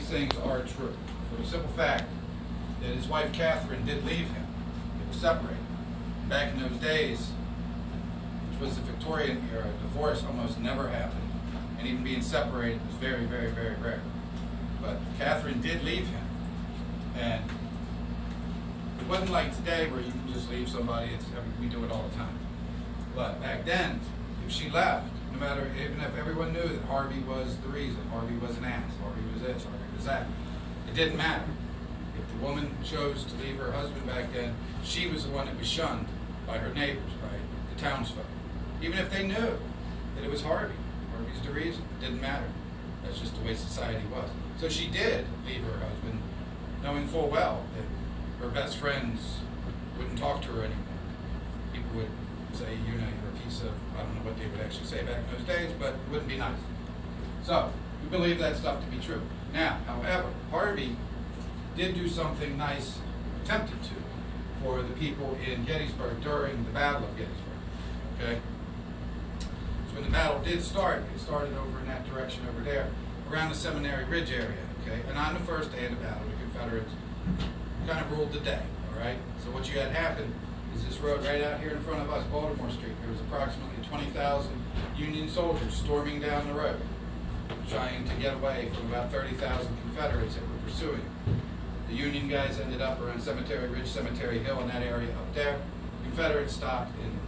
things are true. For the simple fact that his wife Catherine did leave him. They were separated. Back in those days, which was the Victorian era, divorce almost never happened. And even being separated was very, very, very rare. But Catherine did leave him. And it wasn't like today where you can just leave somebody. We do it all the time. But back then, if she left, no matter, even if everyone knew that Harvey was the reason, Harvey was an ass, Harvey was this, Harvey was that, it didn't matter. If the woman chose to leave her husband back then, she was the one that was shunned by her neighbors, right? The townsfolk. Even if they knew that it was Harvey. Harvey's the reason. It didn't matter. That's just the way society was. So she did leave her husband, knowing full well that her best friends wouldn't talk to her anymore. People would say, you know, you're a piece of, I don't know what they would actually say back in those days, but it wouldn't be nice. So, we believe that stuff to be true. Now, however, Harvey did do something nice, attempted to, for the people in Gettysburg during the Battle of Gettysburg. Okay? So when the battle did start, it started over in that direction over there, around the Seminary Ridge area. Okay? And on the first day of the battle, the Confederates kind of ruled the day. All right? So what you had happen is this road right out here in front of us, Baltimore Street. There was approximately 20,000 Union soldiers storming down the road, trying to get away from about 30,000 Confederates that were pursuing. The Union guys ended up around Cemetery Ridge, Cemetery Hill, in that area up there. Confederates stopped and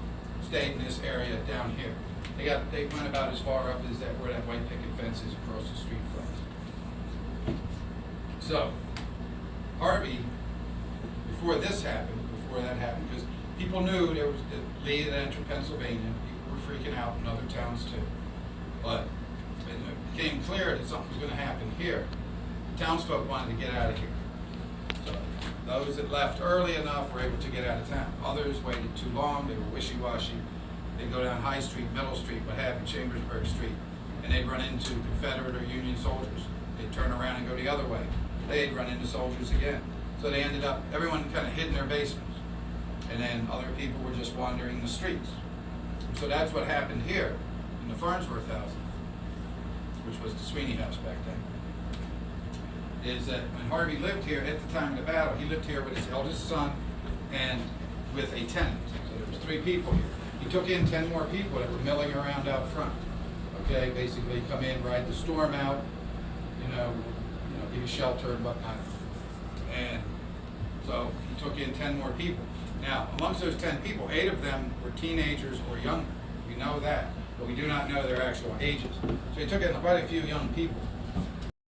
stayed in this area down here. They went about as far up as that where that white picket fence is across the street from. So, Harvey, before this happened, before that happened, because people knew there was the Lee that entered Pennsylvania. People were freaking out in other towns too. But when it became clear that something was going to happen here, the townsfolk wanted to get out of here. So those that left early enough were able to get out of town. Others waited too long. They were wishy-washy. They'd go down High Street, Middle Street, what have you, Chambersburg Street, and they'd run into Confederate or Union soldiers. They'd turn around and go the other way. They'd run into soldiers again. So they ended up, everyone kind of hid in their basements. And then other people were just wandering the streets. So that's what happened here in the Farnsworth house, which was the Sweeney house back then. Is that when Harvey lived here at the time of the battle, he lived here with his eldest son and with a tenant. So there was 3 people here. He took in 10 more people that were milling around out front. Okay, basically come in, ride the storm out, give you shelter and whatnot. And so he took in 10 more people. Now, amongst those 10 people, 8 of them were teenagers or younger. We know that, but we do not know their actual ages. So he took in quite a few young people.